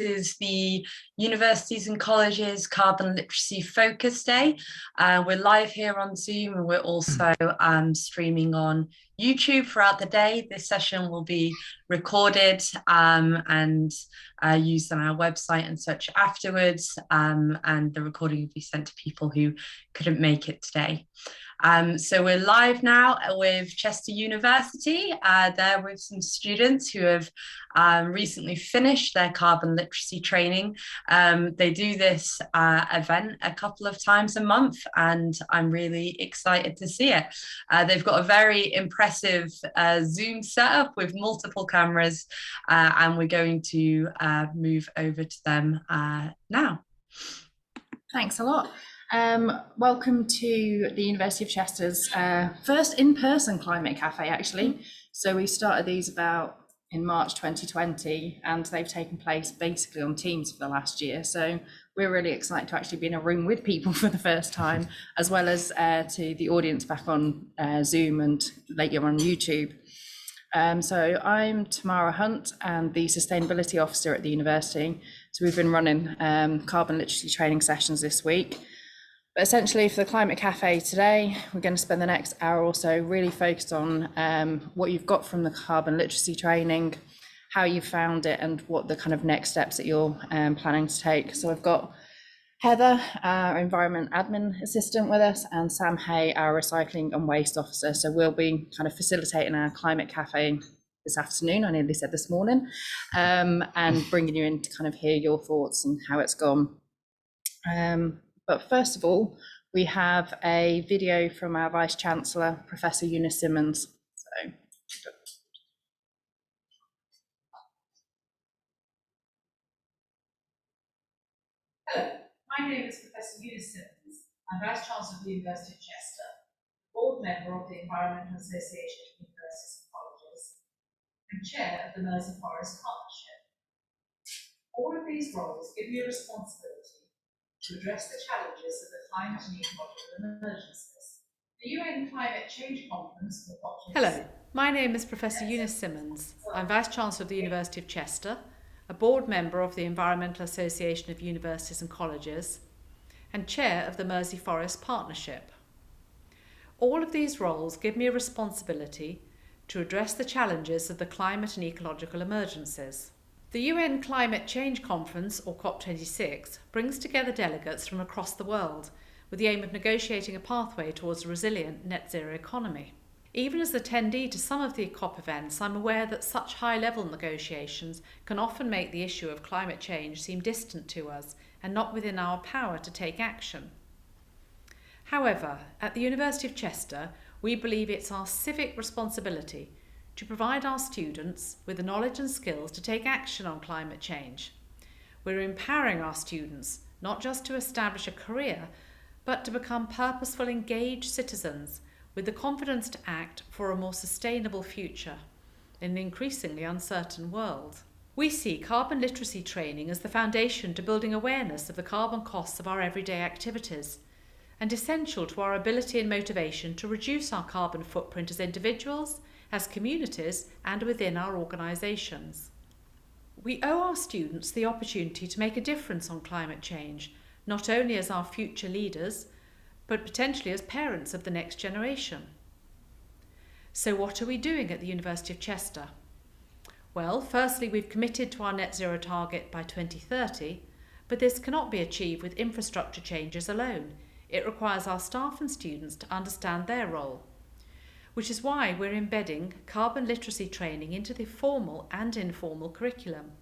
is the Universities and Colleges Carbon Literacy Focus Day. We're live here on Zoom, and we're also streaming on YouTube throughout the day. This session will be recorded and used on our website and such afterwards, and the recording will be sent to people who couldn't make it today. So we're live now with Chester University. There with some students who have recently finished their carbon literacy training. They do this event a couple of times a month, and I'm really excited to see it. They've got a very impressive Zoom setup with multiple cameras, and we're going to move over to them now. Thanks a lot. Welcome to the University of Chester's first in-person climate cafe, actually. So we started these about in March 2020, and they've taken place basically on Teams for the last year. So we're really excited to actually be in a room with people for the first time, as well as to the audience back on Zoom and later on YouTube. So I'm Tamara Hunt, and the Sustainability Officer at the university. So we've been running carbon literacy training sessions this week. But essentially for the Climate Cafe today, we're going to spend the next hour or so really focused on what you've got from the carbon literacy training, how you found it, and what the kind of next steps that you're planning to take. So I've got Heather, our Environment Admin Assistant with us, and Sam Hay, our Recycling and Waste Officer. So we'll be kind of facilitating our Climate Cafe this afternoon, I nearly said this morning, and bringing you in to kind of hear your thoughts and how it's gone. But first of all, we have a video from our Vice Chancellor, Professor Eunice Simmons. Hello, my name is Professor Eunice Simmons. I'm Vice Chancellor of the University of Chester, board member of the Environmental Association of Universities and Colleges, and chair of the Mersey Forest Partnership. All of these roles give me a responsibility to address the challenges of the climate and ecological emergencies. The UN Climate Change Conference for COP26. Hello, my name is Professor Eunice Simmons. I'm Vice Chancellor of the University of Chester, a board member of the Environmental Association of Universities and Colleges, and chair of the Mersey Forest Partnership. All of these roles give me a responsibility to address the challenges of the climate and ecological emergencies. The UN Climate Change Conference, or COP26, brings together delegates from across the world with the aim of negotiating a pathway towards a resilient net zero economy. Even as attendee to some of the COP events, I'm aware that such high-level negotiations can often make the issue of climate change seem distant to us and not within our power to take action. However, at the University of Chester, we believe it's our civic responsibility to provide our students with the knowledge and skills to take action on climate change. We're empowering our students not just to establish a career, but to become purposeful, engaged citizens with the confidence to act for a more sustainable future in an increasingly uncertain world. We see carbon literacy training as the foundation to building awareness of the carbon costs of our everyday activities, and essential to our ability and motivation to reduce our carbon footprint as individuals, as communities, and within our organisations. We owe our students the opportunity to make a difference on climate change, not only as our future leaders, but potentially as parents of the next generation. So what are we doing at the University of Chester? Well, firstly, we've committed to our net zero target by 2030, but this cannot be achieved with infrastructure changes alone. It requires our staff and students to understand their role, which is why we're embedding carbon literacy training into the formal and informal curriculum.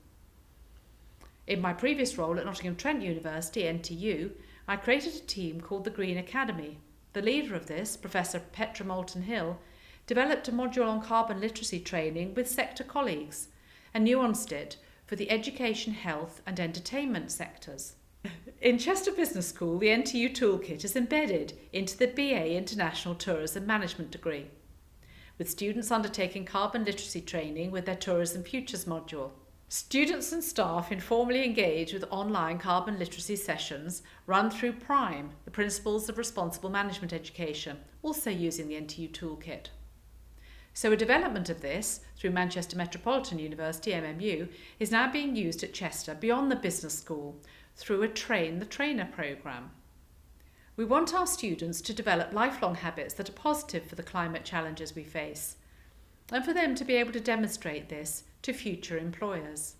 In my previous role at Nottingham Trent University, NTU, I created a team called the Green Academy. The leader of this, Professor Petra Moulton-Hill, developed a module on carbon literacy training with sector colleagues and nuanced it for the education, health and entertainment sectors. In Chester Business School, the NTU toolkit is embedded into the BA International Tourism Management degree, with students undertaking carbon literacy training with their Tourism Futures module. Students and staff informally engage with online carbon literacy sessions run through PRIME, the Principles of Responsible Management Education, also using the NTU toolkit. So a development of this through Manchester Metropolitan University, MMU, is now being used at Chester beyond the business school through a Train the Trainer programme. We want our students to develop lifelong habits that are positive for the climate challenges we face, and for them to be able to demonstrate this to future employers.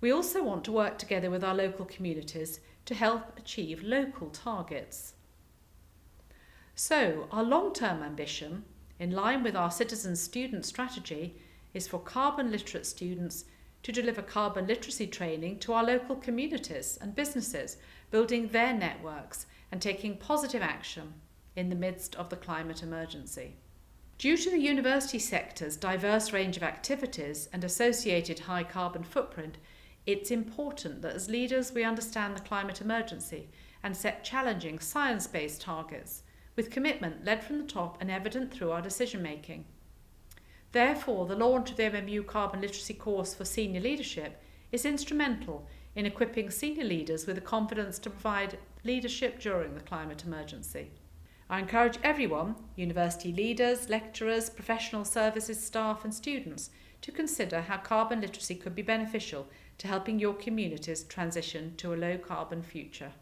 We also want to work together with our local communities to help achieve local targets. So, our long-term ambition, in line with our citizen student strategy, is for carbon literate students to deliver carbon literacy training to our local communities and businesses, building their networks and taking positive action in the midst of the climate emergency. Due to the university sector's diverse range of activities and associated high carbon footprint, it's important that as leaders we understand the climate emergency and set challenging science-based targets with commitment led from the top and evident through our decision making. Therefore, the launch of the MMU Carbon Literacy course for senior leadership is instrumental in equipping senior leaders with the confidence to provide leadership during the climate emergency. I encourage everyone, university leaders, lecturers, professional services staff and students, to consider how carbon literacy could be beneficial to helping your communities transition to a low carbon future.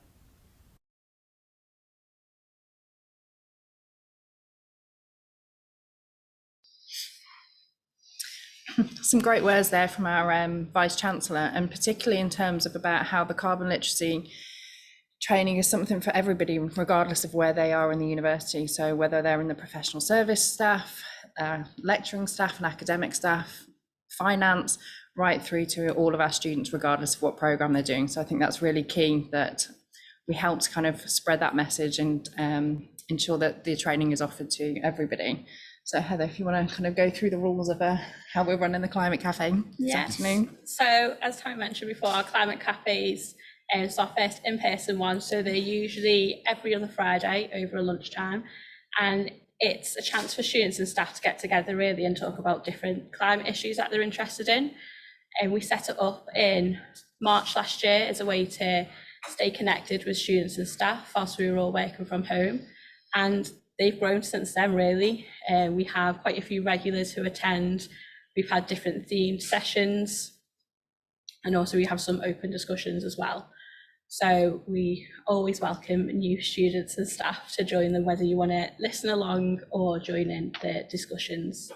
Some great words there from our Vice Chancellor, and particularly in terms of about how the carbon literacy training is something for everybody, regardless of where they are in the university. So whether they're in the professional service staff, lecturing staff and academic staff, finance, right through to all of our students, regardless of what program they're doing. So I think that's really key that we help to kind of spread that message and ensure that the training is offered to everybody. So Heather, if you want to kind of go through the rules of how we're running the Climate Cafe this afternoon. So as Tamara mentioned before, our Climate Cafes is our first in-person one. So they're usually every other Friday over lunchtime. And it's a chance for students and staff to get together really and talk about different climate issues that they're interested in. And we set it up in March last year as a way to stay connected with students and staff whilst we were all working from home. And they've grown since then, really. We have quite a few regulars who attend. We've had different themed sessions, and also we have some open discussions as well. So we always welcome new students and staff to join them, whether you want to listen along or join in the discussions.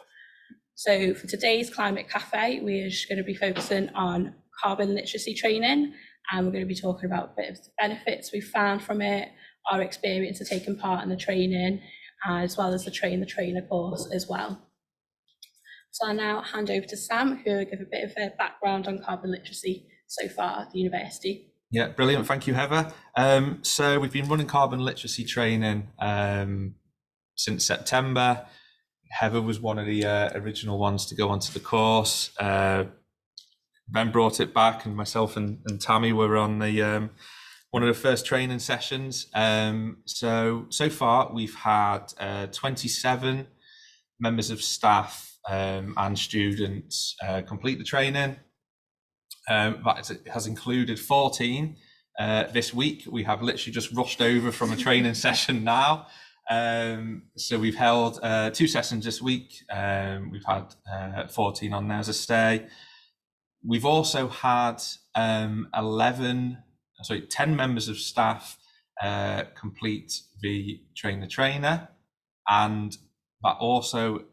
So for today's Climate Cafe, we're just going to be focusing on carbon literacy training, and we're going to be talking about a bit of the benefits we've found from it, our experience of taking part in the training, as well as the Train the Trainer course as well. So I'll now hand over to Sam, who will give a bit of a background on carbon literacy so far at the university. Yeah, brilliant. Thank you, Heather. So we've been running carbon literacy training since September. Heather was one of the original ones to go onto the course. Ben brought it back, and myself and Tammy were on the one of the first training sessions. So far we've had 27 members of staff and students complete the training. That has included 14 this week. We have literally just rushed over from a training session now. So we've held 2 sessions this week. We've had 14 on there as a stay. We've also had 10 members of staff complete the Train the Trainer, and that also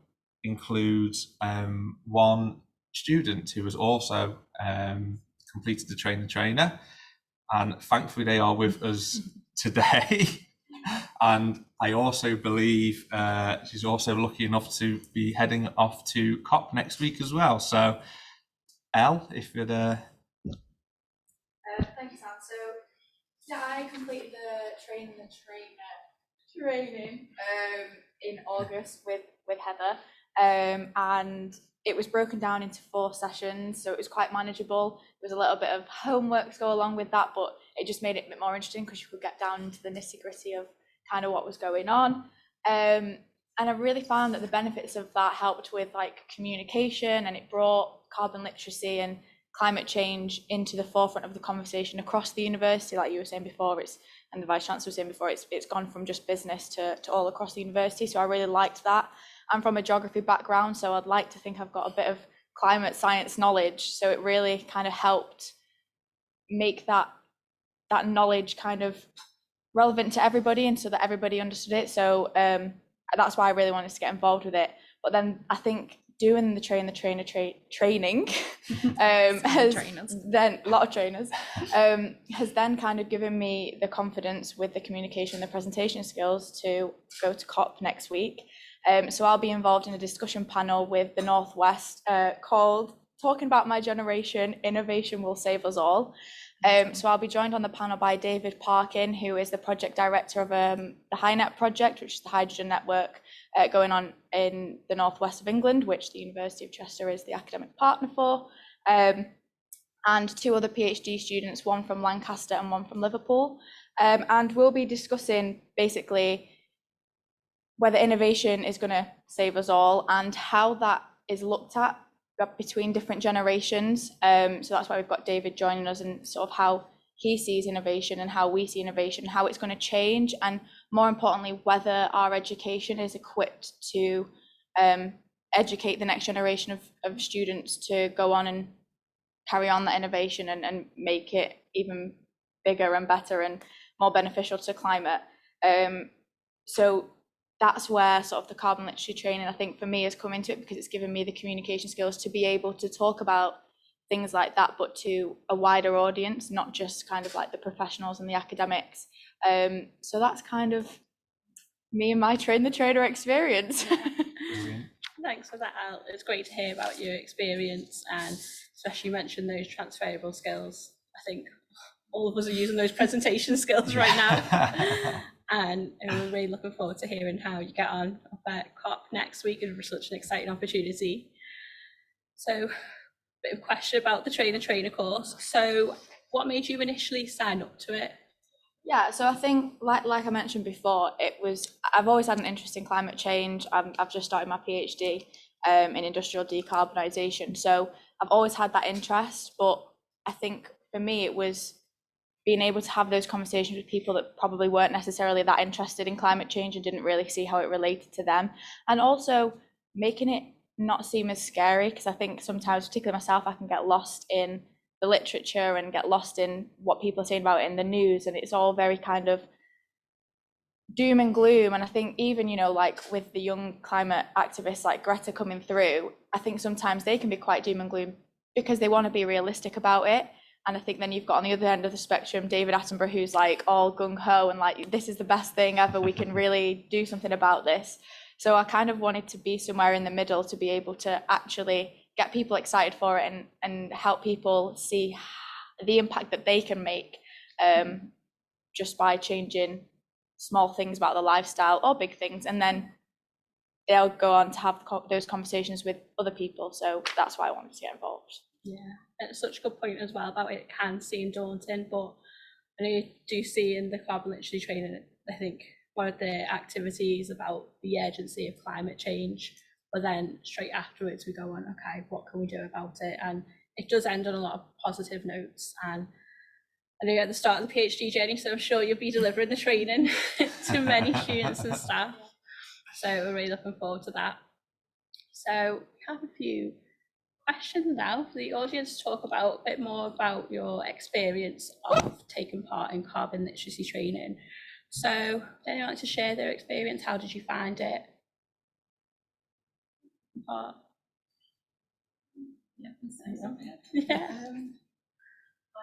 includes 1 student who has also completed the Train the Trainer, and thankfully they are with us today. And I also believe she's also lucky enough to be heading off to COP next week as well. So Elle, if you'd Thank you, Sam. So yeah, I completed the training in August with Heather, and it was broken down into 4 sessions, so it was quite manageable. There was a little bit of homework to go along with that, but it just made it a bit more interesting because you could get down into the nitty-gritty of kind of what was going on. And I really found that the benefits of that helped with like communication, and it brought carbon literacy and climate change into the forefront of the conversation across the university. Like you were saying before, and the Vice Chancellor was saying before, it's gone from just business to all across the university. So I really liked that. I'm from a geography background, so I'd like to think I've got a bit of climate science knowledge. So it really kind of helped make that knowledge kind of relevant to everybody, and so that everybody understood it. So that's why I really wanted to get involved with it. But then I think doing the training has then a lot of trainers has then kind of given me the confidence with the communication, the presentation skills to go to COP next week. So I'll be involved in a discussion panel with the Northwest called Talking About My Generation, Innovation Will Save Us All. So I'll be joined on the panel by David Parkin, who is the project director of the HyNet project, which is the hydrogen network going on in the northwest of England, which the University of Chester is the academic partner for, and 2 other PhD students, one from Lancaster and one from Liverpool. And we'll be discussing basically whether innovation is going to save us all and how that is looked at between different generations. So that's why we've got David joining us, and sort of how he sees innovation and how we see innovation, how it's going to change, and more importantly, whether our education is equipped to educate the next generation of students to go on and carry on that innovation and make it even bigger and better and more beneficial to climate. So that's where sort of the carbon literacy training, I think, for me has come into it, because it's given me the communication skills to be able to talk about things like that, but to a wider audience, not just kind of like the professionals and the academics. So that's kind of me and my train the trainer experience. Thanks for that, Al. It's great to hear about your experience, and especially mention those transferable skills. I think all of us are using those presentation skills right now. And we're really looking forward to hearing how you get on at COP next week. It's such an exciting opportunity. So, a bit of question about the trainer course. So, what made you initially sign up to it? Yeah, so I think, like I mentioned before, I've always had an interest in climate change. I've just started my PhD in industrial decarbonisation. So I've always had that interest, but I think for me it was being able to have those conversations with people that probably weren't necessarily that interested in climate change and didn't really see how it related to them, and also making it not seem as scary, because I think sometimes, particularly myself, I can get lost in the literature and get lost in what people are saying about it in the news, and it's all very kind of doom and gloom. And I think even, like with the young climate activists like Greta coming through, I think sometimes they can be quite doom and gloom because they want to be realistic about it. And I think then you've got on the other end of the spectrum David Attenborough, who's like all gung-ho and like, this is the best thing ever, we can really do something about this. So I kind of wanted to be somewhere in the middle to be able to actually get people excited for it and help people see the impact that they can make just by changing small things about their lifestyle or big things. And then they'll go on to have those conversations with other people. So that's why I wanted to get involved. Yeah, it's such a good point as well about it can seem daunting, but I know you do see in the carbon literacy training, I think one of the activities about the urgency of climate change, but then straight afterwards we go on, okay, what can we do about it? And it does end on a lot of positive notes. And I know you're at the start of the PhD journey, so I'm sure you'll be delivering the training to many students and staff. So we're really looking forward to that. So we have a few questions now for the audience to talk about a bit more about your experience of taking part in carbon literacy training. So would anyone like to share their experience? How did you find it? Yeah.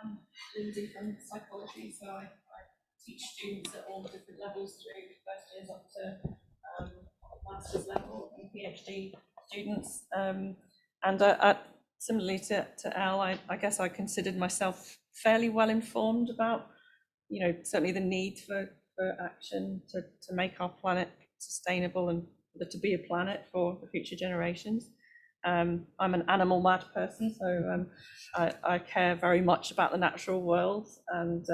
I'm Lindsay from psychology, so I teach students at all different levels through first years up to master's level and PhD students. And similarly to Al, I guess I considered myself fairly well informed about, certainly the need for action to make our planet sustainable and to be a planet for the future generations. I'm an animal mad person, so I care very much about the natural world. And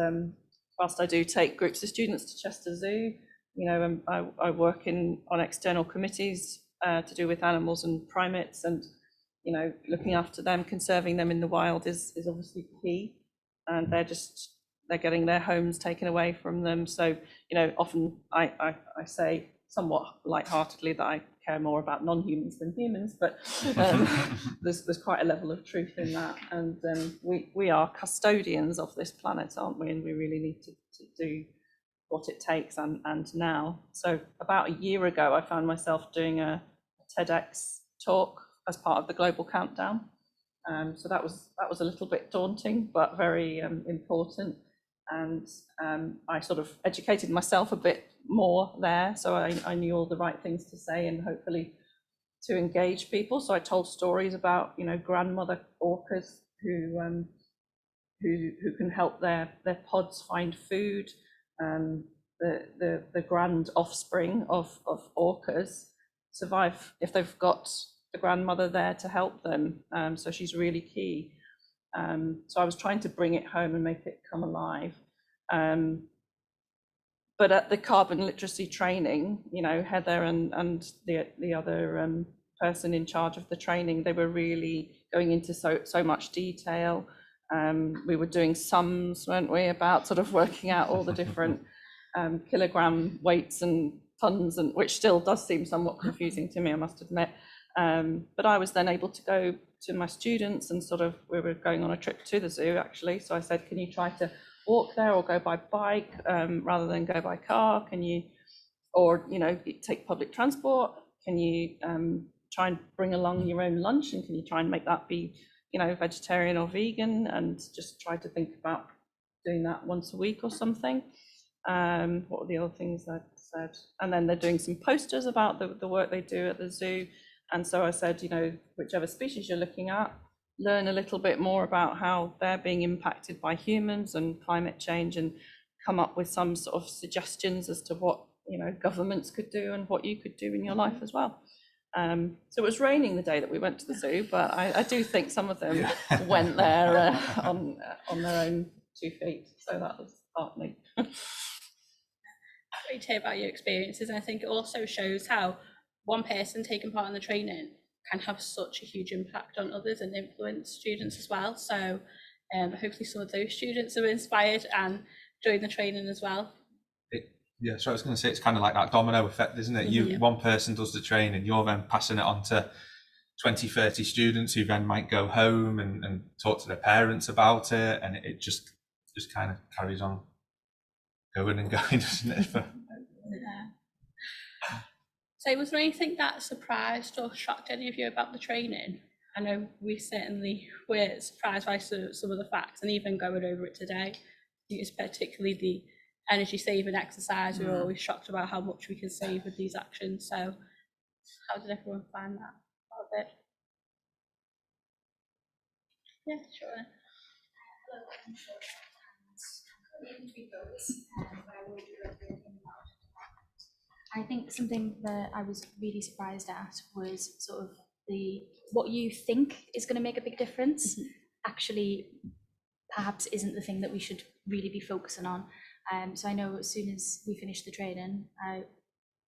whilst I do take groups of students to Chester Zoo, I work on external committees to do with animals and primates, and looking after them, conserving them in the wild is obviously key. And they're getting their homes taken away from them. So often I say somewhat lightheartedly that I care more about non-humans than humans, but there's quite a level of truth in that. And we are custodians of this planet, aren't we? And we really need to do what it takes and now. So about a year ago, I found myself doing a TEDx talk as part of the Global Countdown. So that was a little bit daunting, but very important. And I sort of educated myself a bit more there, so I knew all the right things to say and hopefully to engage people. So I told stories about, you know, grandmother orcas who can help their pods find food. The grand offspring of orcas survive if they've got the grandmother there to help them. So she's really key. So I was trying to bring it home and make it come alive. But at the carbon literacy training, you know, Heather and the other person in charge of the training, they were really going into so much detail. We were doing sums, weren't we, about sort of working out all the different kilogram weights and tons, and which still does seem somewhat confusing to me, I must admit. But I was then able to go to my students and sort of, we were going on a trip to the zoo actually. So I said, can you try to walk there or go by bike rather than go by car? Can you, or, you know, take public transport? Can you try and bring along your own lunch, and can you try and make that be, you know, vegetarian or vegan, and just try to think about doing that once a week or something. What were the other things I said? And then they're doing some posters about the work they do at the zoo. And so I said, you know, whichever species you're looking at, learn a little bit more about how they're being impacted by humans and climate change, and come up with some sort of suggestions as to what, you know, governments could do and what you could do in your life as well. So it was raining the day that we went to the zoo, but I do think some of them went there on their own 2 feet. So that was heartening. Great to hear about your experiences, and I think it also shows how one person taking part in the training can have such a huge impact on others and influence students as well. So hopefully some of those students are inspired and join the training as well. Yeah, so I was going to say, it's kind of like that domino effect, isn't it? You, one person does the training, you're then passing it on to 20, 30 students who then might go home and talk to their parents about it, and it just kind of carries on going and going, doesn't it? So was there anything that surprised or shocked any of you about the training? I know we certainly were surprised by some of the facts, and even going over it today, I think it's particularly the energy saving exercise. We're always shocked about how much we can save with these actions. So how did everyone find that part of it? Yeah, sure. I think something that I was really surprised at was sort of what you think is going to make a big difference actually perhaps isn't the thing that we should really be focusing on. So I know as soon as we finished the training, I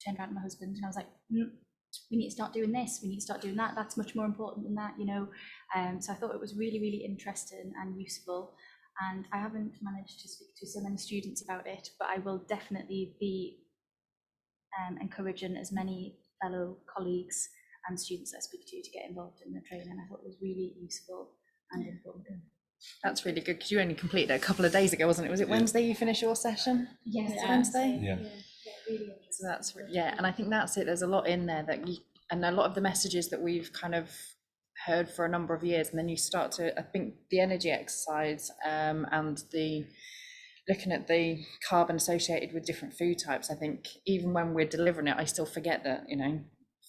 turned around to my husband and I was like, we need to start doing this, we need to start doing that, that's much more important than that, you know. So I thought it was really, really interesting and useful. And I haven't managed to speak to so many students about it, but I will definitely be encouraging as many fellow colleagues and students that I speak to get involved in the training. I thought it was really useful and informative. That's really good, because you only completed it a couple of days ago, wasn't it? Was it Wednesday you finished your session? Yes, Wednesday. Yeah. Really So that's, yeah, and I think that's it. There's a lot in there that you, and a lot of the messages that we've kind of heard for a number of years, and then you start to, I think the energy exercise and the looking at the carbon associated with different food types, I think even when we're delivering it, I still forget that, you know,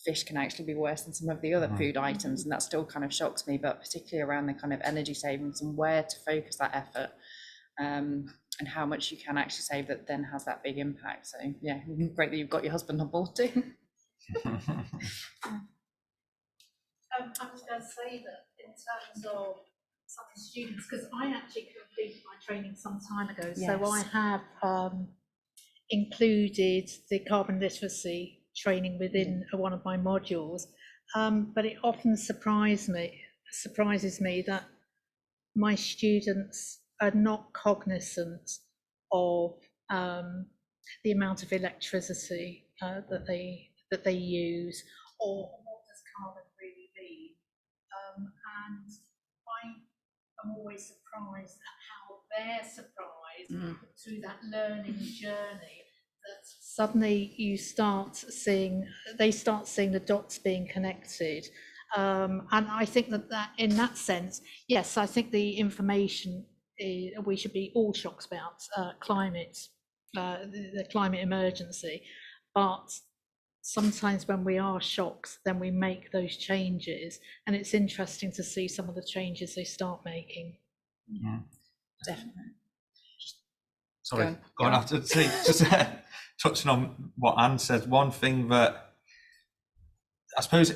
fish can actually be worse than some of the other food items, and that still kind of shocks me, but particularly around the kind of energy savings and where to focus that effort, and how much you can actually save that then has that big impact. So yeah, great that you've got your husband on board too. I was going to say that in terms of some of the students, because I actually completed my training some time ago, so I have included the carbon literacy training within one of my modules, but it often surprises me that my students are not cognizant of the amount of electricity that they use, or what does carbon really mean? And I am always surprised at how they're surprised through that learning journey, that suddenly they start seeing the dots being connected. And I think that in that sense, yes, I think the information, we should be all shocked about climate, the climate emergency, but sometimes when we are shocked, then we make those changes, and it's interesting to see some of the changes they start making. Yeah. Definitely. Sorry, going after just touching on what Anne said, one thing that I suppose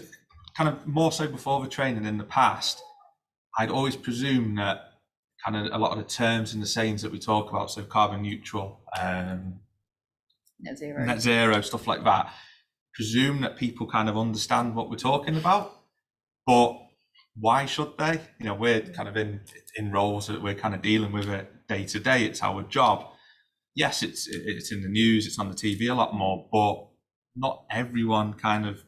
kind of more so before the training in the past, I'd always presumed that kind of a lot of the terms and the sayings that we talk about, so carbon neutral, net zero, stuff like that, presume that people kind of understand what we're talking about. But why should they? You know, we're kind of in roles that we're kind of dealing with it day to day. It's our job. Yes, it's in the news, it's on the TV a lot more, but not everyone kind of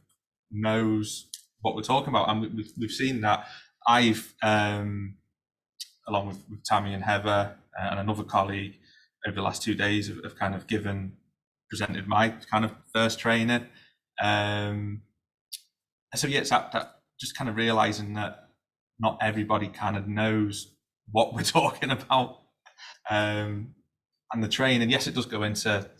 knows what we're talking about. And we've seen that. I've, along with Tammy and Heather and another colleague, over the last 2 days have kind of presented my kind of first training. So yeah, it's that just kind of realizing that not everybody kind of knows what we're talking about. And the training, yes, it does go into,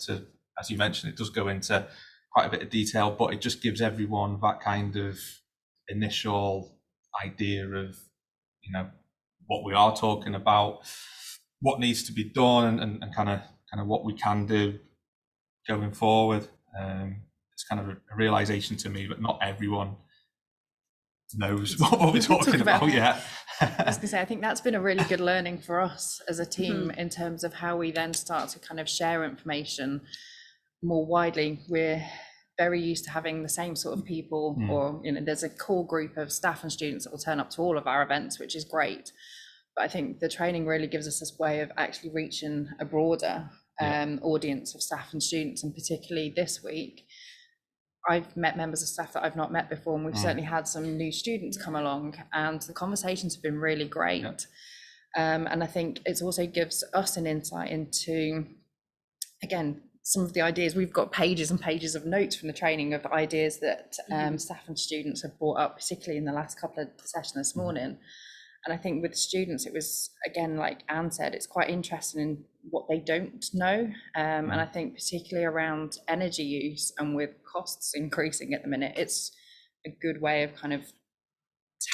as you mentioned, it does go into quite a bit of detail, but it just gives everyone that kind of initial idea of, you know, what we are talking about, what needs to be done, and kind of what we can do going forward. It's kind of a realization to me that not everyone knows what we're talking about yet. I was going to say, I think that's been a really good learning for us as a team in terms of how we then start to kind of share information more widely. We're very used to having the same sort of people, or, you know, there's a core group of staff and students that will turn up to all of our events, which is great. But I think the training really gives us this way of actually reaching a broader audience of staff and students, and particularly this week, I've met members of staff that I've not met before, and we've certainly had some new students come along, and the conversations have been really great. And I think it also gives us an insight into, again, some of the ideas. We've got pages and pages of notes from the training of ideas that staff and students have brought up, particularly in the last couple of sessions this morning. And I think with students, it was, again, like Anne said, it's quite interesting in what they don't know. And I think particularly around energy use, and with costs increasing at the minute, it's a good way of kind of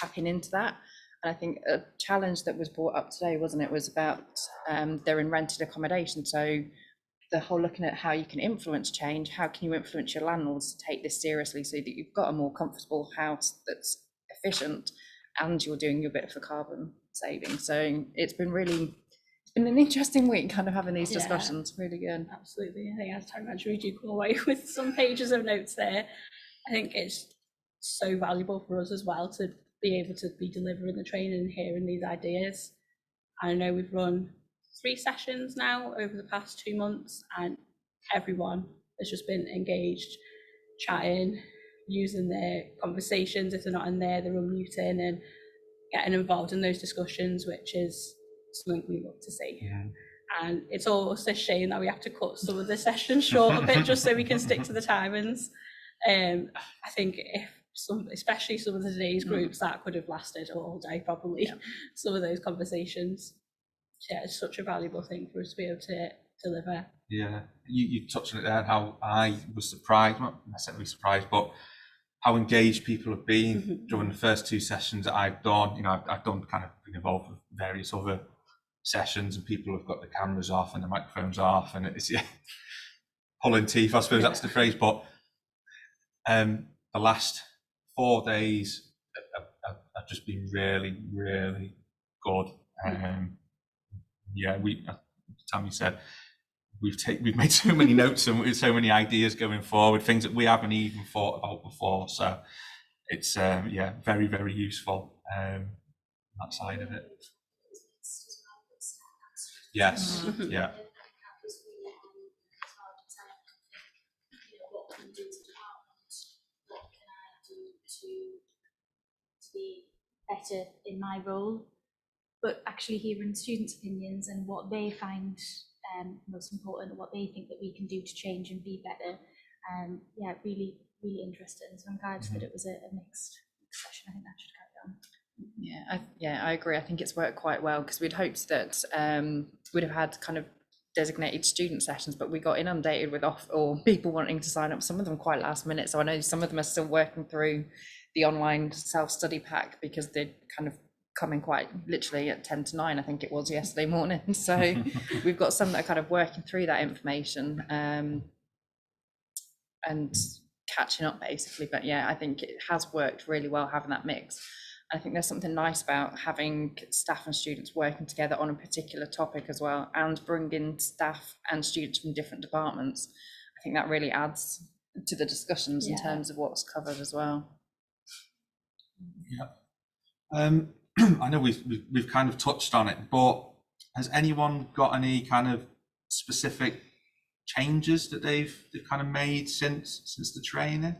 tapping into that. And I think a challenge that was brought up today, wasn't it, was about they're in rented accommodation. So the whole looking at how you can influence change, how can you influence your landlords to take this seriously so that you've got a more comfortable house that's efficient, and you're doing your bit for carbon saving. So it's been an interesting week kind of having these discussions. Really good. Absolutely. I think, as Tamara mentioned, we do come away with some pages of notes there. I think it's so valuable for us as well to be able to be delivering the training and hearing these ideas. I know we've run 3 sessions now over the past 2 months, and everyone has just been engaged, chatting, using their conversations. If they're not in there, they're unmuting and getting involved in those discussions, which is something we love to see. And it's almost a shame that we have to cut some of the sessions short a bit just so we can stick to the timings. I think especially some of today's groups, that could have lasted all day probably, some of those conversations. Yeah, it's such a valuable thing for us to be able to deliver. Yeah, you touched on it there, how I was surprised, not necessarily surprised, but how engaged people have been during the first 2 sessions that I've done. You know, I've done kind of been involved with various other sessions, and people have got the cameras off and the microphones off, and it's pulling teeth, I suppose that's the phrase. But the last 4 days have just been really, really good. Tammy said, we've made so many notes and so many ideas going forward, things that we haven't even thought about before. So it's very, very useful, that side of it. Yes. better in my role. But actually hearing students' opinions and what they find most important, what they think that we can do to change and be better, yeah, really, really interesting. So I'm glad that it was a mixed session. I think that should carry on. Yeah, I agree. I think it's worked quite well, because we'd hoped that we'd have had kind of designated student sessions, but we got inundated with people wanting to sign up, some of them quite last minute. So I know some of them are still working through the online self-study pack, because they'd kind of come in quite literally at 10 to 9, I think it was yesterday morning. So we've got some that are kind of working through that information and catching up basically. But yeah, I think it has worked really well having that mix. I think there's something nice about having staff and students working together on a particular topic as well, and bringing staff and students from different departments. I think that really adds to the discussions in terms of what's covered as well. Yeah. I know we've kind of touched on it, but has anyone got any kind of specific changes that they've kind of made since the training?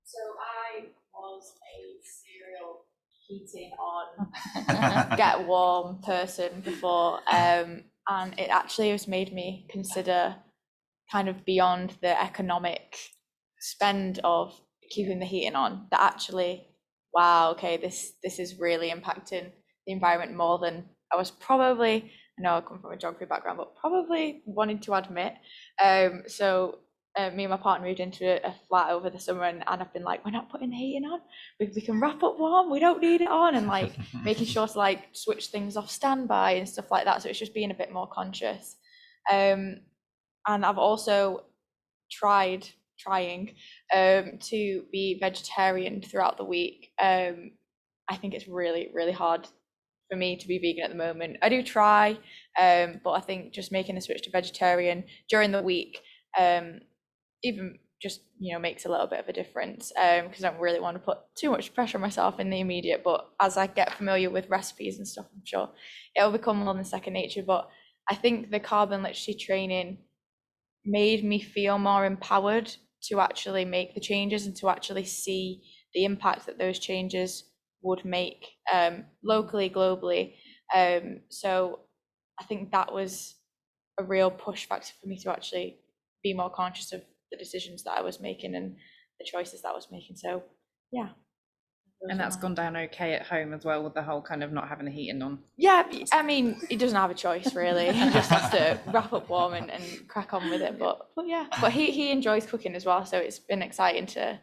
So I was a serial heating on, get warm person before, and it actually has made me consider kind of beyond the economic spend of keeping the heating on, that actually, wow, okay, this is really impacting the environment more than I was probably, I know I come from a geography background, but probably wanted to admit. So me and my partner moved into a flat over the summer, and I've been like, we're not putting the heating on, we can wrap up warm, we don't need it on, and like making sure to like switch things off standby and stuff like that. So it's just being a bit more conscious. And I've also trying to be vegetarian throughout the week. I think it's really, really hard for me to be vegan at the moment. I do try, but I think just making the switch to vegetarian during the week, even just, you know, makes a little bit of a difference, because I don't really want to put too much pressure on myself in the immediate, but as I get familiar with recipes and stuff, I'm sure it'll become more than second nature. But I think the carbon literacy training made me feel more empowered to actually make the changes and to actually see the impact that those changes would make, locally, globally. So I think that was a real push factor for me to actually be more conscious of the decisions that I was making and the choices that I was making. So yeah. And that's gone down okay at home as well, with the whole kind of not having the heating on. Yeah, I mean, he doesn't have a choice really. He just has to wrap up warm and crack on with it. But yeah, but he enjoys cooking as well, so it's been exciting to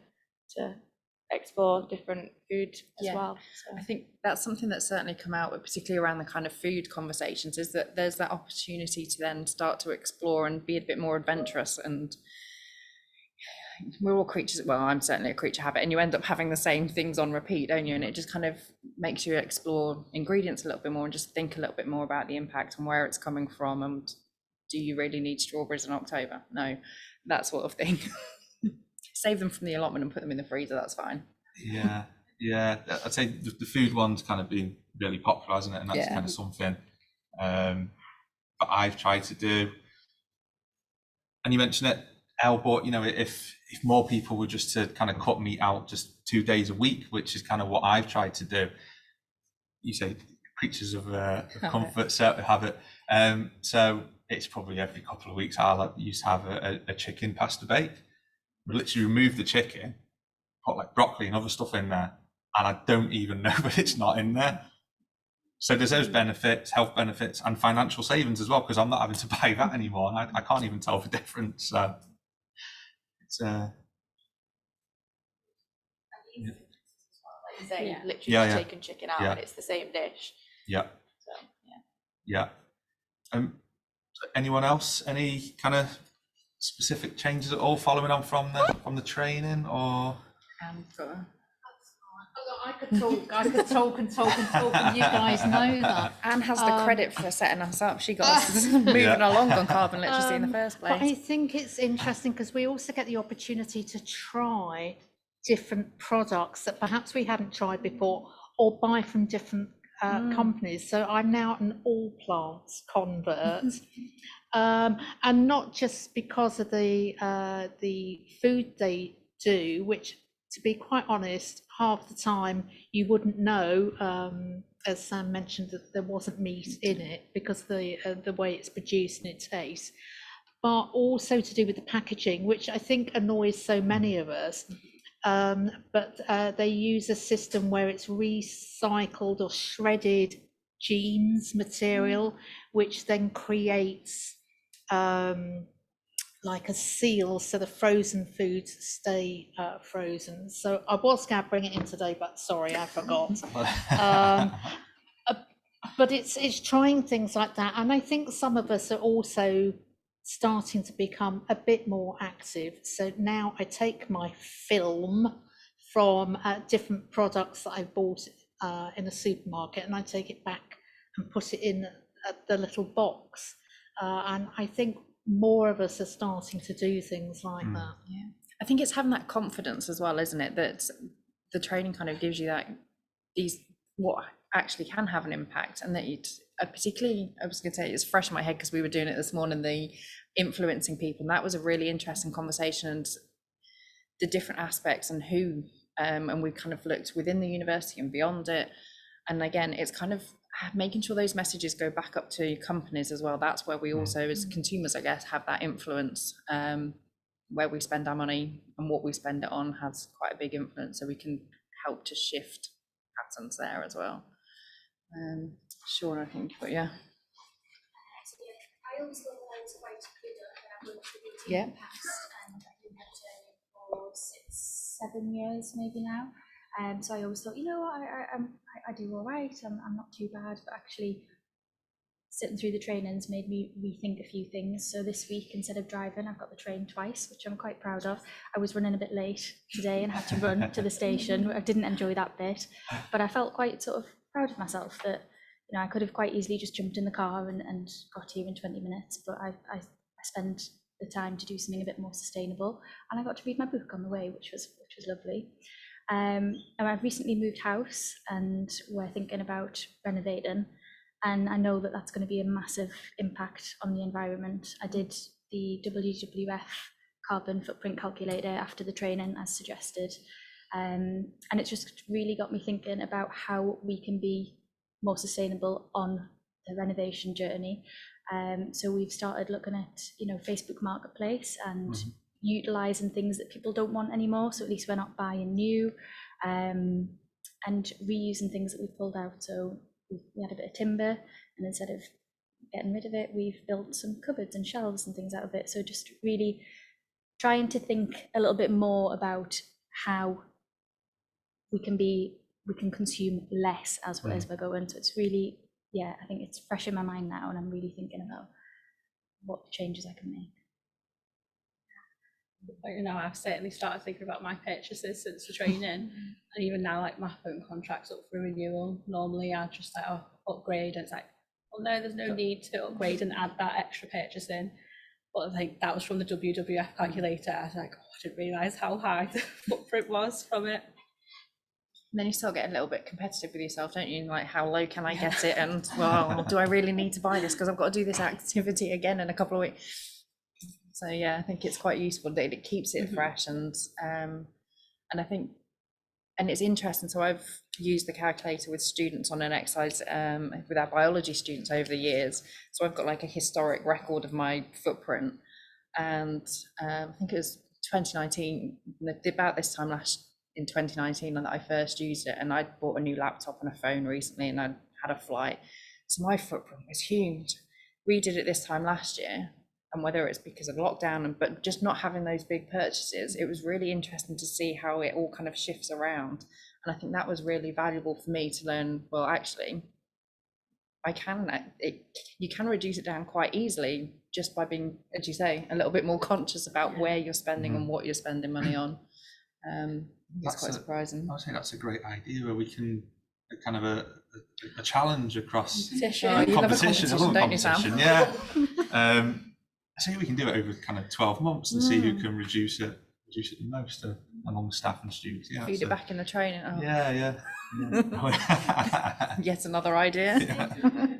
explore different food as well. So I think that's something that's certainly come out, particularly around the kind of food conversations, is that there's that opportunity to then start to explore and be a bit more adventurous. And we're all creatures, well, I'm certainly a creature habit, and you end up having the same things on repeat, don't you? And it just kind of makes you explore ingredients a little bit more and just think a little bit more about the impact and where it's coming from, and do you really need strawberries in October? No, that sort of thing. Save them from the allotment and put them in the freezer, that's fine. Yeah, I'd say the food one's kind of been really popular, hasn't it? And that's kind of something that I've tried to do. And you mentioned it, Elle, but you know, if more people were just to kind of cut meat out just 2 days a week, which is kind of what I've tried to do. You say creatures of comfort, certain habit. So it's probably every couple of weeks I'll used to have a chicken pasta bake. We literally remove the chicken, put like broccoli and other stuff in there, and I don't even know that it's not in there. So there's those benefits, health benefits, and financial savings as well, because I'm not having to buy that anymore, and I can't even tell the difference. So it's like you say, literally just taken chicken out and it's the same dish. Yeah. So yeah. Anyone else? Any kind of specific changes at all following on from the training, or? I could talk, and you guys know that. Anne has the credit for setting us up. She got us moving along on carbon literacy in the first place. But I think it's interesting because we also get the opportunity to try different products that perhaps we hadn't tried before, or buy from different companies. So I'm now an all plants convert, and not just because of the food they do, which, to be quite honest, half the time you wouldn't know, as Sam mentioned, that there wasn't meat in it because the way it's produced and its taste, but also to do with the packaging, which I think annoys so many of us. But they use a system where it's recycled or shredded jeans material, which then creates like a seal, so the frozen foods stay frozen. So I was going to bring it in today, but sorry, I forgot. But it's trying things like that, and I think some of us are also starting to become a bit more active. So now I take my film from different products that I bought in a supermarket, and I take it back and put it in the little box. And I think more of us are starting to do things like that. Yeah, I think it's having that confidence as well, isn't it? That the training kind of gives you that, these what actually can have an impact, and that it particularly, I was going to say, it's fresh in my head because we were doing it this morning, the influencing people, and that was a really interesting conversation, and the different aspects and who, and we kind of looked within the university and beyond it. And again, it's kind of making sure those messages go back up to companies as well. That's where we also, as consumers, I guess, have that influence. Where we spend our money and what we spend it on has quite a big influence, so we can help to shift patterns there as well. Sure, I think, but yeah. I always thought that I was quite good at work with beauty Yeah. in the past, and I've been at training for 7 years maybe now. So I always thought, you know what, I do all right, I'm not too bad, but actually sitting through the trainings made me rethink a few things. So this week, instead of driving, I've got the train twice, which I'm quite proud of. I was running a bit late today and had to run to the station. I didn't enjoy that bit, but I felt quite sort of proud of myself that, you know, I could have quite easily just jumped in the car and got here in 20 minutes, but I spent the time to do something a bit more sustainable, and I got to read my book on the way, which was lovely. And I've recently moved house, and we're thinking about renovating, and I know that that's going to be a massive impact on the environment. I did the WWF carbon footprint calculator after the training as suggested, and it's just really got me thinking about how we can be more sustainable on the renovation journey. So we've started looking at, you know, Facebook Marketplace and utilising things that people don't want anymore, so at least we're not buying new, and reusing things that we've pulled out. So we had a bit of timber, and instead of getting rid of it, we've built some cupboards and shelves and things out of it. So just really trying to think a little bit more about how we can consume less as we're going. So it's really, yeah, I think it's fresh in my mind now, and I'm really thinking about what changes I can make. You know, I've certainly started thinking about my purchases since the training, and even now, like my phone contract's up for renewal. Normally I just like, oh, upgrade, and it's like, well, no, there's no need to upgrade and add that extra purchase in. But I think that was from the WWF calculator. I was like, oh, I didn't realise how high the footprint was from it. And then you start getting a little bit competitive with yourself, don't you? Like, how low can I get it? And, well, do I really need to buy this because I've got to do this activity again in a couple of weeks? So yeah, I think it's quite useful that it keeps it fresh, and I think, and it's interesting. So I've used the calculator with students on an exercise with our biology students over the years. So I've got like a historic record of my footprint, and I think it was 2019, about this time in 2019 that I first used it, and I bought a new laptop and a phone recently, and I had a flight, so my footprint was huge. We did it this time last year, and whether it's because of lockdown but just not having those big purchases, it was really interesting to see how it all kind of shifts around. And I think that was really valuable for me to learn, well, actually you can reduce it down quite easily just by being, as you say, a little bit more conscious about where you're spending and what you're spending money on. That's quite surprising. I would say that's a great idea, where we can kind of a challenge across competition. Competition, yeah. I say we can do it over kind of 12 months and see who can reduce it the most among staff and students. Yeah, feed it back in the training. Oh. Yeah. Yet another idea. Yeah.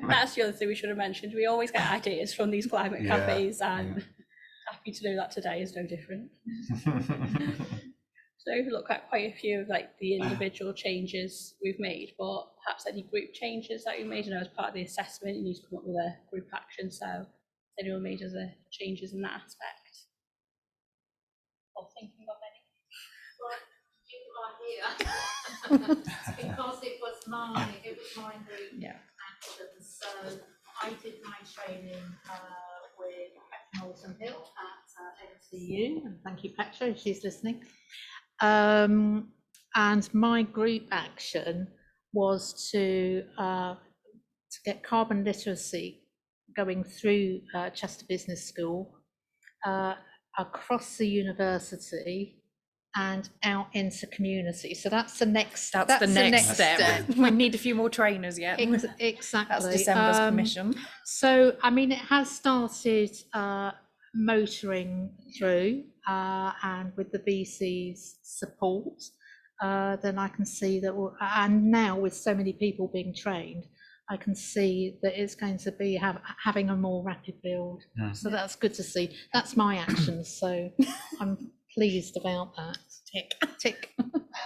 That's the other thing we should have mentioned. We always get ideas from these climate cafes, and happy to know that today is no different. So we've looked at quite a few of like the individual changes we've made, but perhaps any group changes that you made. As part of the assessment, you need to come up with a group action. So has anyone made other changes in that aspect? Or thinking of any? Well, you are here because it was my group action. So I did my training with Petra Moulton Hill at MCU, and thank you, Petra, if she's listening. And my group action was to get carbon literacy going through Chester Business School, across the university and out into community. So that's the next That's the next step. We need a few more trainers yet. Exactly. That's December's commission. So, I mean, it has started motoring through, and with the VC's support, then I can see that, and now with so many people being trained, I can see that it's going to be having a more rapid build. So that's good to see. That's my actions. So I'm pleased about that. Tick.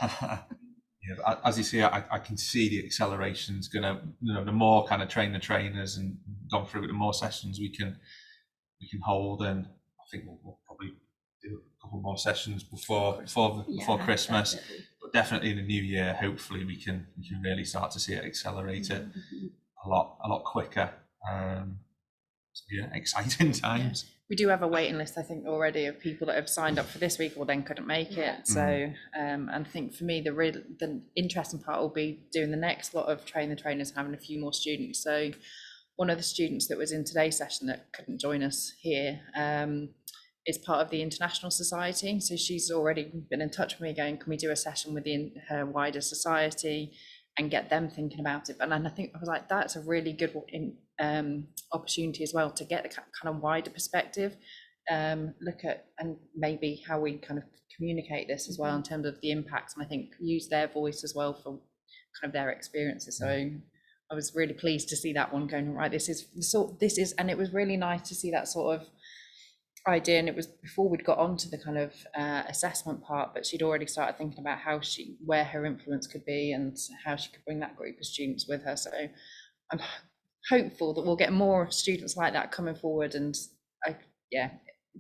Yeah, as you see, I can see the acceleration's going to, the more kind of train the trainers and gone through it, the more sessions we can hold, and I think we'll probably do a couple more sessions before Christmas, but definitely in the new year, hopefully we can really start to see it accelerate it a lot quicker. So yeah, exciting times. We do have a waiting list, I think, already of people that have signed up for this week or then couldn't make it. So, and I think for me, the interesting part will be doing the next lot of train the trainers and having a few more students. So one of the students that was in today's session that couldn't join us here is part of the International Society. So she's already been in touch with me going, can we do a session within her wider society and get them thinking about it? And I think I was like, that's a really good opportunity as well to get the kind of wider perspective, look at and maybe how we kind of communicate this as well in terms of the impacts, and I think use their voice as well for kind of their experiences. So I was really pleased to see that one going, right, this is, and it was really nice to see that sort of idea, and it was before we'd got onto the kind of assessment part, but she'd already started thinking about where her influence could be and how she could bring that group of students with her. So I'm hopeful that we'll get more students like that coming forward, and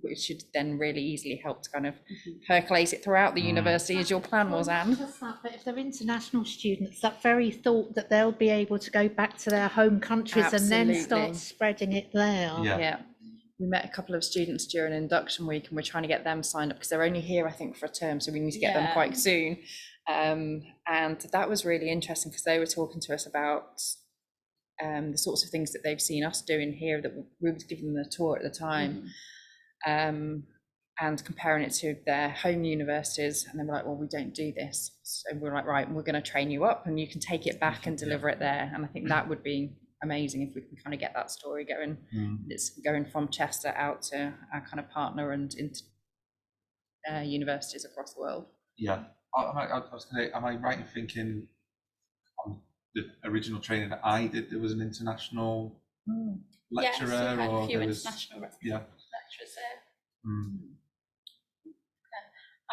it should then really easily help to kind of percolate it throughout the university, as your plan was, Anne. But if they're international students, that very thought that they'll be able to go back to their home countries and then start spreading it there. Yeah. We met a couple of students during induction week, and we're trying to get them signed up because they're only here, I think, for a term, so we need to get them quite soon. And that was really interesting because they were talking to us about the sorts of things that they've seen us doing here, that we were giving them a tour at the time, and comparing it to their home universities, and they were like, well, we don't do this. So we're like, right, we're going to train you up and you can take it back and deliver it there. And I think that would be amazing if we can kind of get that story going. It's going from Chester out to our kind of partner and into universities across the world. Yeah, am I right in thinking on the original training that I did, there was an international lecturer? Yes, we had or a few there was, international lecturers there. Mm.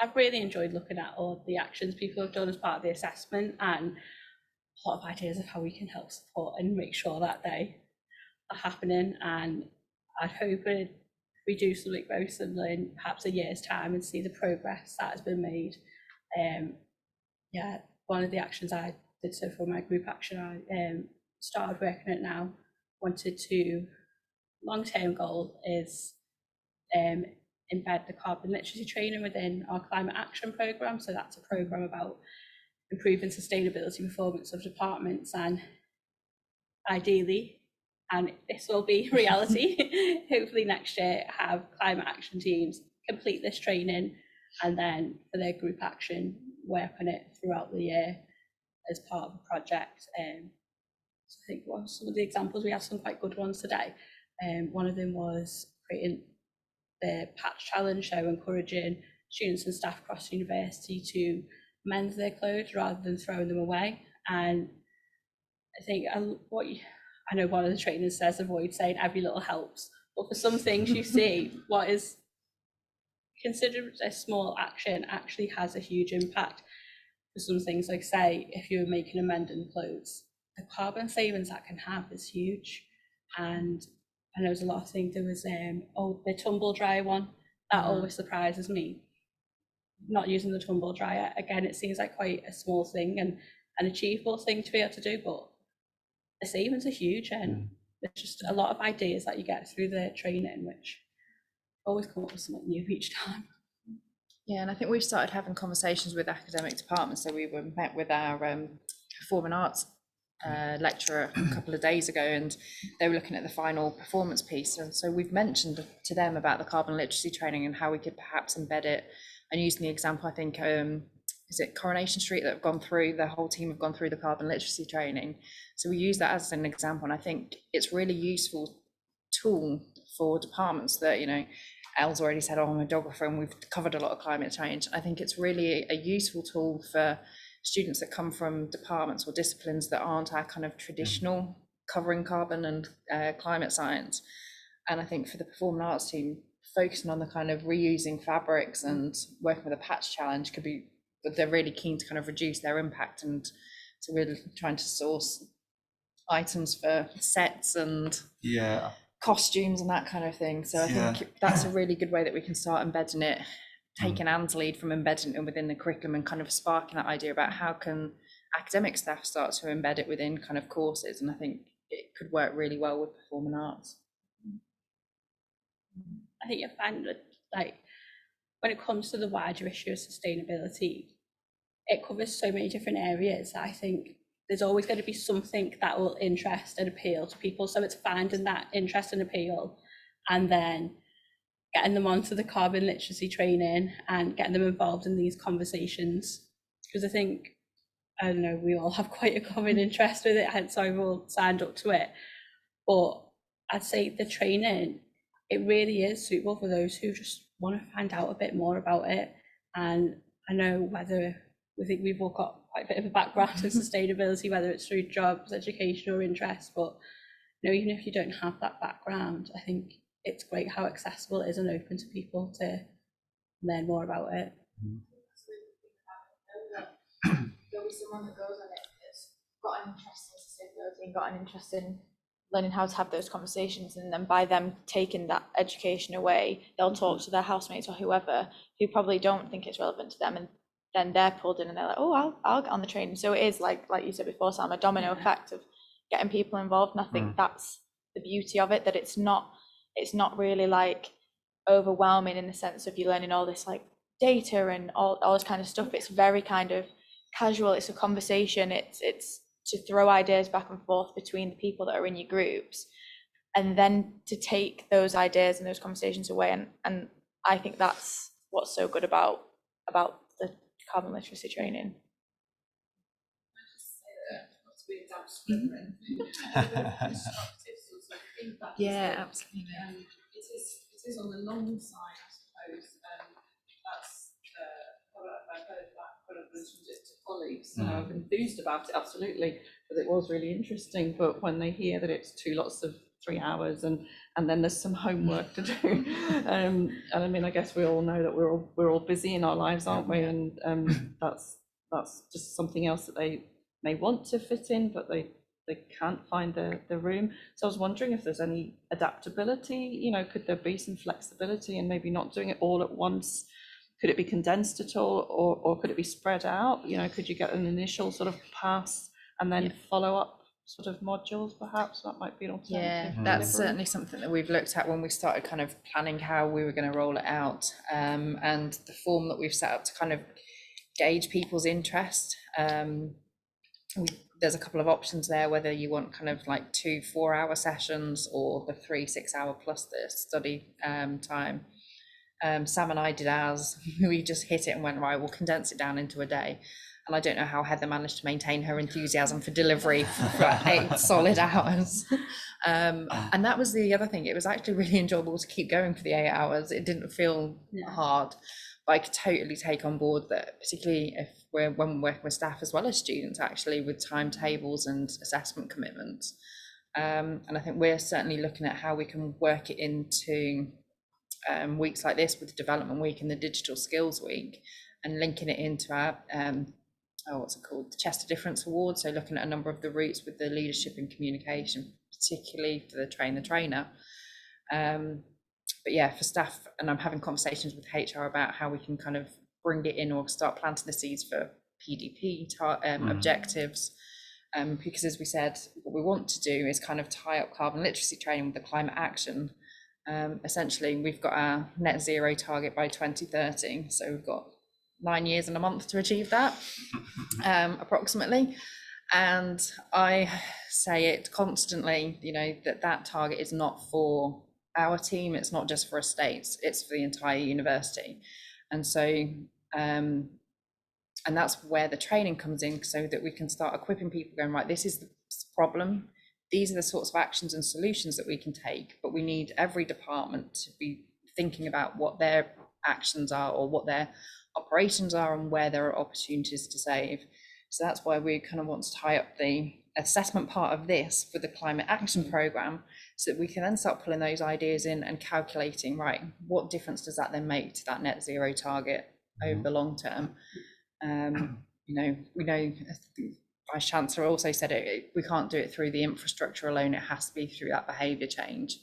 I've really enjoyed looking at all the actions people have done as part of the assessment, and a lot of ideas of how we can help support and make sure that they are happening. And I'd hope we do something very similar in perhaps a year's time and see the progress that has been made. One of the actions I did so for my group action, I started working it now, long-term goal is embed the carbon literacy training within our climate action programme. So that's a programme about improving sustainability performance of departments, and ideally, and this will be reality, hopefully next year have climate action teams complete this training, and then for their group action work on it throughout the year as part of a project. So I think some of the examples, we have some quite good ones today. One of them was creating the patch challenge, so encouraging students and staff across the university to mend their clothes rather than throwing them away. And I think I know one of the trainers says, avoid saying every little helps, but for some things you see what is consider a small action actually has a huge impact. For some things, like say, if you're making amending clothes, the carbon savings that can have is huge. And I know there's a lot of things. There was the tumble dryer one that always surprises me. Not using the tumble dryer, again, it seems like quite a small thing and an achievable thing to be able to do, but the savings are huge, and there's just a lot of ideas that you get through the training, which always come up with something new each time. Yeah, and I think we've started having conversations with academic departments. So we were met with our performing arts lecturer a couple of days ago, and they were looking at the final performance piece. And so we've mentioned to them about the carbon literacy training and how we could perhaps embed it. And using the example, I think, is it Coronation Street that have gone through, the whole team have gone through the carbon literacy training. So we use that as an example, and I think it's really useful tool for departments that, you know, Elle's already said, oh, I'm a geographer and we've covered a lot of climate change. I think it's really a useful tool for students that come from departments or disciplines that aren't our kind of traditional covering carbon and climate science. And I think for the performing arts team, focusing on the kind of reusing fabrics and working with a patch challenge could be, but they're really keen to kind of reduce their impact and to really trying to source items for sets and costumes and that kind of thing. So I think that's a really good way that we can start embedding it, taking Anne's lead from embedding it within the curriculum and kind of sparking that idea about how can academic staff start to embed it within kind of courses. And I think it could work really well with performing arts. I think you find that, like, when it comes to the wider issue of sustainability, it covers so many different areas that I think there's always going to be something that will interest and appeal to people. So it's finding that interest and appeal and then getting them onto the carbon literacy training and getting them involved in these conversations. Because I think, I don't know, we all have quite a common interest with it, hence why we've all signed up to it. But I'd say the training, it really is suitable for those who just want to find out a bit more about it. And I know whether we think we've all got quite a bit of a background in sustainability, whether it's through jobs, education or interest, but you know, even if you don't have that background, I think it's great how accessible it is and open to people to learn more about it. There'll be someone that goes on it that's got an interest in sustainability and got an interest in learning how to have those conversations, and then by them taking that education away, they'll talk to their housemates or whoever who probably don't think it's relevant to them, and then they're pulled in and they're like, oh, I'll get on the training. So it is like you said before, Sam, a domino effect of getting people involved. And I think that's the beauty of it, that it's not really like overwhelming in the sense of you learning all this like data and all this kind of stuff. It's very kind of casual. It's a conversation. It's to throw ideas back and forth between the people that are in your groups, and then to take those ideas and those conversations away. And I think that's what's so good about the carbon literacy training. Yeah, absolutely. It is on the long side, I suppose. That's what I've heard that from just colleagues. I'm enthused about it, absolutely, but it was really interesting. But when they hear that it's 2 lots of 3 hours and then there's some homework to do, and I mean, I guess we all know that we're all busy in our lives, aren't we? And that's just something else that they may want to fit in, but they can't find the room. So I was wondering if there's any adaptability, you know, could there be some flexibility and maybe not doing it all at once? Could it be condensed at all, or could it be spread out? You know, could you get an initial sort of pass and then follow up sort of modules, perhaps? That might be an alternative. Yeah, that's certainly something that we've looked at when we started kind of planning how we were going to roll it out, and the form that we've set up to kind of gauge people's interest. There's a couple of options there, whether you want kind of like 2 4-hour sessions or the 3 6-hour plus the study time. Sam and I did ours. We just hit it and went, right, we'll condense it down into a day. And I don't know how Heather managed to maintain her enthusiasm for delivery for 8 solid hours. And that was the other thing. It was actually really enjoyable to keep going for the 8 hours. It didn't feel hard, but I could totally take on board that, particularly when we're working with staff as well as students, actually, with timetables and assessment commitments. And I think we're certainly looking at how we can work it into weeks like this with the Development Week and the Digital Skills Week, and linking it into our what's it called, the Chester Difference Award. So looking at a number of the routes with the leadership and communication, particularly for the train the trainer. But yeah, for staff, and I'm having conversations with HR about how we can kind of bring it in or start planting the seeds for PDP objectives. Because as we said, what we want to do is kind of tie up carbon literacy training with the climate action. Essentially, we've got our net zero target by 2030. So we've got 9 years and a month to achieve that, approximately. And I say it constantly, you know, that target is not for our team, it's not just for estates, it's for the entire university. And so, and that's where the training comes in, so that we can start equipping people going, right, this is the problem, these are the sorts of actions and solutions that we can take, but we need every department to be thinking about what their actions are or what their operations are and where there are opportunities to save. So that's why we kind of want to tie up the assessment part of this with the climate action programme, so that we can then start pulling those ideas in and calculating, right, what difference does that then make to that net zero target over the long term? You know, we know Vice Chancellor also said it, we can't do it through the infrastructure alone, it has to be through that behaviour change.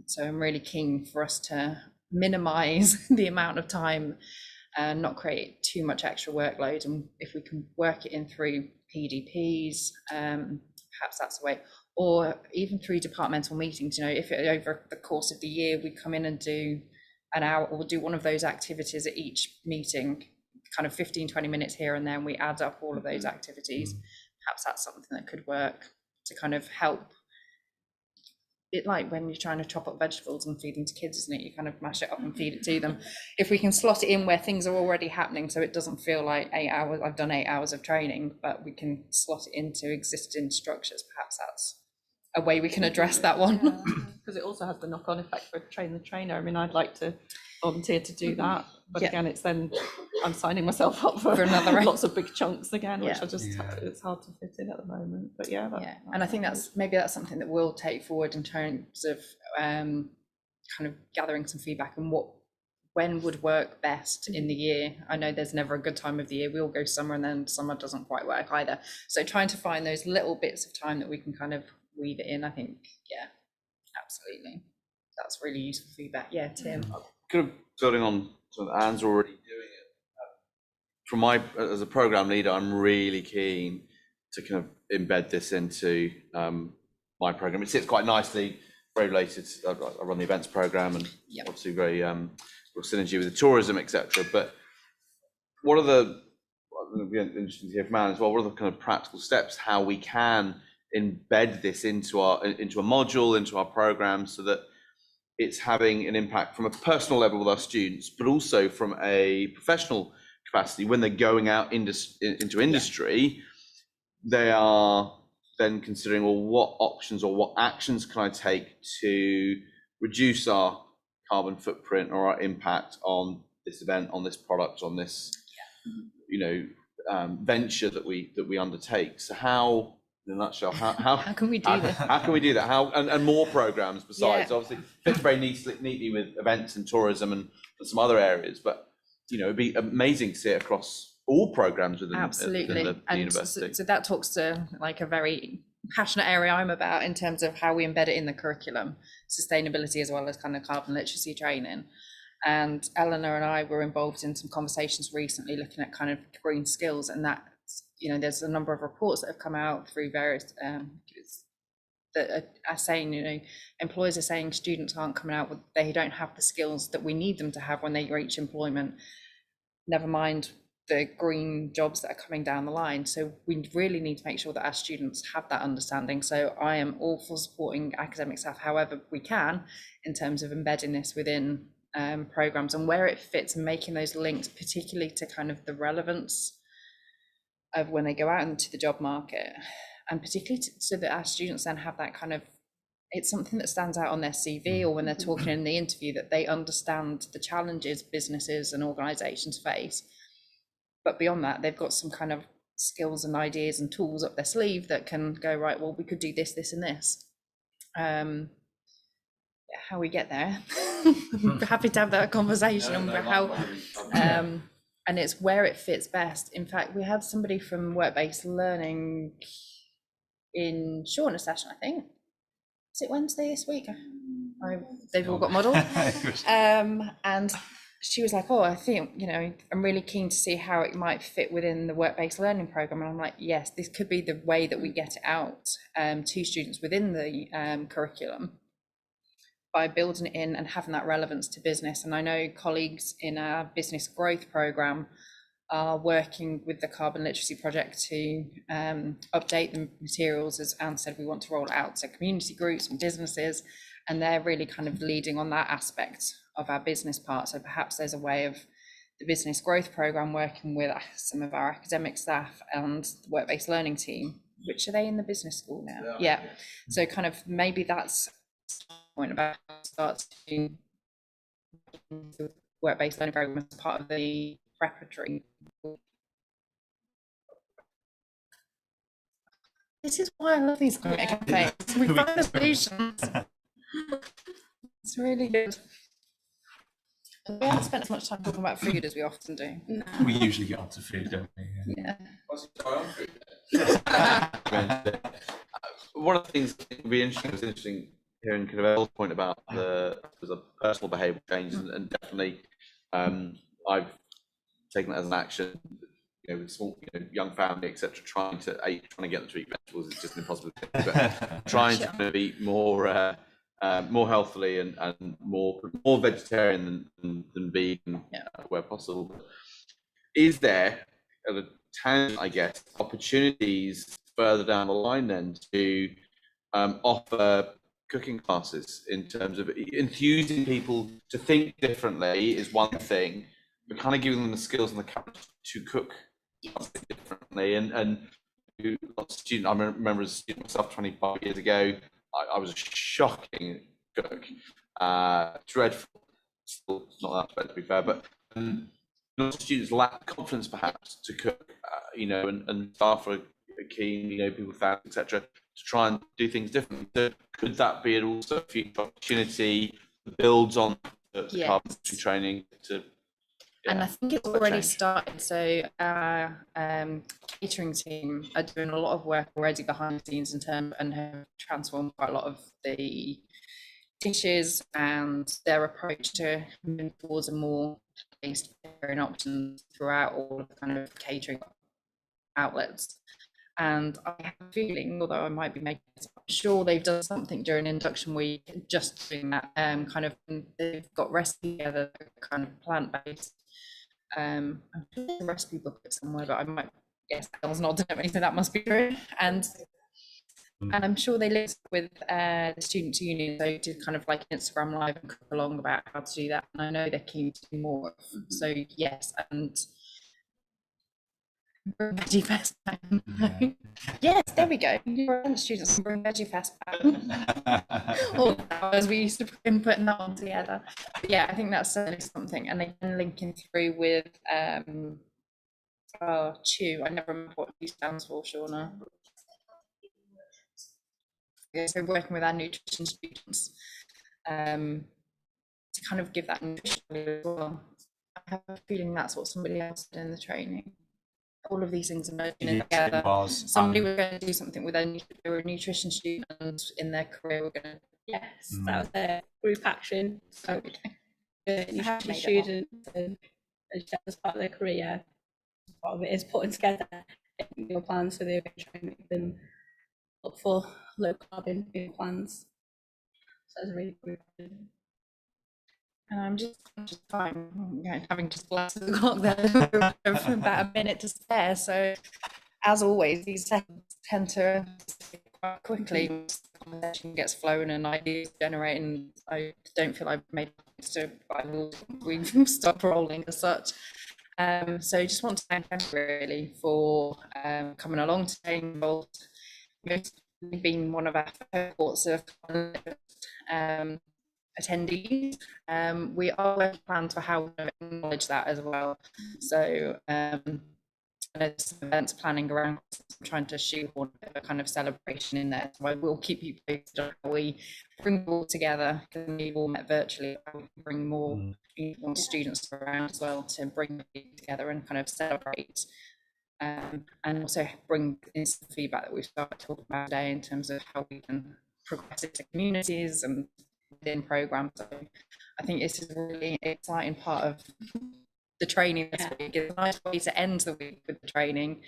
So I'm really keen for us to minimise the amount of time and not create too much extra workload, and if we can work it in through PDPs, perhaps that's the way, or even through departmental meetings. You know, if over the course of the year we come in and do an hour, or do one of those activities at each meeting, kind of 15-20 minutes here and there, and we add up all of those activities, perhaps that's something that could work to kind of help. It, like when you're trying to chop up vegetables and feed them to kids, isn't it? You kind of mash it up and feed it to them. If we can slot it in where things are already happening, so it doesn't feel like 8 hours, I've done 8 hours of training, but we can slot it into existing structures, perhaps that's a way we can address that one. Because it also has the knock-on effect for train the trainer. I mean, I'd like to volunteer to do that, but again, it's then I'm signing myself up for another lots of big chunks again, which I just it's hard to fit in at the moment. But and I think that's something that we'll take forward in terms of kind of gathering some feedback and when would work best in the year. I know there's never a good time of the year, we all go summer and then summer doesn't quite work either, so trying to find those little bits of time that we can kind of weave it in, I think, absolutely, that's really useful feedback. Tim, kind of building on sort of Anne's already doing it, from my, as a program leader, I'm really keen to kind of embed this into my program. It sits quite nicely, very related. I run the events program, and obviously very real synergy with the tourism, etc. But what are the, it'd be interesting to hear from Anne as well, what are the kind of practical steps how we can embed this into a module, into our program, so that it's having an impact from a personal level with our students, but also from a professional capacity. When they're going out into industry, they are then considering, well, what options or what actions can I take to reduce our carbon footprint or our impact on this event, on this product, on this venture that we undertake. So how, in a nutshell, how can we do that? How can we do that? How and more programs besides? Obviously, fits very neatly with events and tourism and some other areas. But it'd be amazing to see it across all programs within the university. So that talks to like a very passionate area I'm about in terms of how we embed it in the curriculum, sustainability as well as kind of carbon literacy training. And Eleanor and I were involved in some conversations recently looking at kind of green skills, and that, there's a number of reports that have come out through various that are saying, employers are saying students aren't coming out with, they don't have the skills that we need them to have when they reach employment, never mind the green jobs that are coming down the line. So we really need to make sure that our students have that understanding. So I am all for supporting academic staff however we can in terms of embedding this within programs and where it fits, and making those links particularly to kind of the relevance of when they go out into the job market, and particularly so that our students then have that kind of, it's something that stands out on their CV or when they're talking in the interview, that they understand the challenges businesses and organizations face, but beyond that they've got some kind of skills and ideas and tools up their sleeve that can go, right, well, we could do this, this and this. How we get there I'm happy to have that conversation on how, and it's where it fits best. In fact, we had somebody from work-based learning in Shauna session, I think. Is it Wednesday this week? They've all got model. And she was like, oh, I think, you know, I'm really keen to see how it might fit within the work-based learning program. And I'm like, yes, this could be the way that we get it out to students within the curriculum, by building it in and having that relevance to business. And I know colleagues in our business growth program are working with the Carbon Literacy Project to update the materials. As Anne said, we want to roll it out to community groups and businesses, and they're really kind of leading on that aspect of our business part. So perhaps there's a way of the business growth program working with some of our academic staff and the work-based learning team, which are they in the business school now? Yeah. So kind of maybe that's point about how to start to the work-based learning program as part of the preparatory. This is why I love these campaigns. We find the solutions. It's really good. We haven't spent as much time talking about food as we often do. No. We usually get onto food, don't we? Yeah. One of the things that would be interesting, was interesting hearing kind of Elle's point about the personal behavioural changes, and definitely I've taken that as an action. You know, with small, you know, young family, etc., trying to get them to eat vegetables is just an impossible thing. But trying to kind of eat more more healthily and more vegetarian than vegan, where possible. But is there at a tangent, I guess, opportunities further down the line then to offer cooking classes, in terms of enthusing people to think differently is one thing, but kind of giving them the skills and the courage to cook differently. And lots of students, I remember as a student myself 25 years ago, I was a shocking cook, dreadful. Still not that bad, to be fair, but lots of students lack confidence perhaps to cook, you know, and staff are keen, you know, people with families, etc., to try and do things differently. So could that be also a future opportunity that builds on the carpentry training to? And I think it's already started. So our catering team are doing a lot of work already behind the scenes in terms, and have transformed quite a lot of the dishes and their approach to moving towards a more based options throughout all of the kind of catering outlets. And I have a feeling, although I might be making this, I'm sure they've done something during induction week, just doing that kind of, they've got recipes together, kind of plant-based. I'm sure there's a recipe book somewhere, but I might guess Elle's nodding at me, so that must be true. And I'm sure they linked with the Students' Union, so did kind of like Instagram live and cook along about how to do that. And I know they're keen to do more. So yes, and bring Veggie Fest back. Yes, there we go. Your students can bring Veggie Fest back. All as we used to put that on together. But yeah, I think that's certainly something. And then linking through with CHEW. I never remember what CHEW stands for, Shauna. Yeah, so working with our nutrition students to kind of give that nutrition as well. I have a feeling that's what somebody else did in the training. All of these things are merging together. Somebody was going to do something with a nutrition student, and in their career, we're going to. Yes, that was their group action. So the nutrition student, as part of their career, part of it is putting together your plans for the training and look for low carbon meal plans. So that's a really good. And I'm just conscious of time, you know, having just blasted the clock there for about a minute to spare. So, as always, these sessions tend to quite quickly. The conversation gets flowing and ideas generating. I don't feel I've made to we've stopped rolling as such. So, just want to thank everyone really for coming along today, involved. Being one of our cohorts of attendees. We are working plans for how we acknowledge that as well. So there's events planning around, trying to shoehorn a kind of celebration in there. So I will keep you posted on how we bring it all together, because we've all met virtually. How we can bring more people, students around as well, to bring people together and kind of celebrate. And also bring in some feedback that we've started talking about today in terms of how we can progress it to communities and within programs. So I think this is a really exciting part of the training this week. It's a nice way to end the week with the training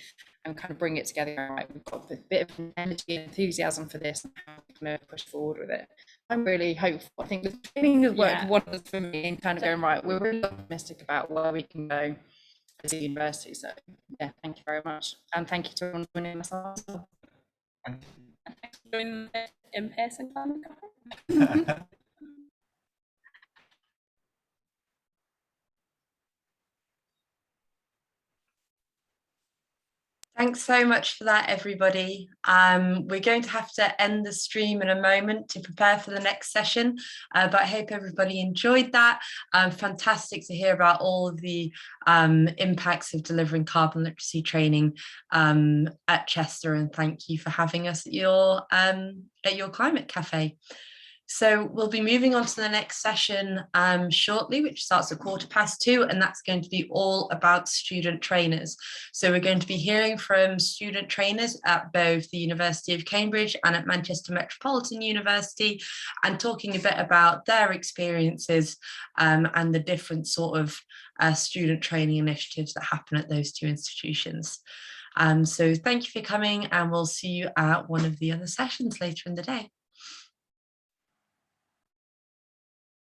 and kind of bring it together. Right, we've got a bit of energy and enthusiasm for this and how we can push forward with it. I'm really hopeful. I think the training has worked wonders for me in kind of going, right, we're really optimistic about where we can go as a university. So yeah, thank you very much. And thank you to everyone for joining us as well. Thanks for joining the in-person climate cafe. Thanks so much for that, everybody. We're going to have to end the stream in a moment to prepare for the next session, but I hope everybody enjoyed that. Fantastic to hear about all of the impacts of delivering carbon literacy training at Chester, and thank you for having us at your climate cafe. So we'll be moving on to the next session shortly, which starts at 2:15, and that's going to be all about student trainers. So we're going to be hearing from student trainers at both the University of Cambridge and at Manchester Metropolitan University, and talking a bit about their experiences and the different sort of student training initiatives that happen at those two institutions. So thank you for coming, and we'll see you at one of the other sessions later in the day.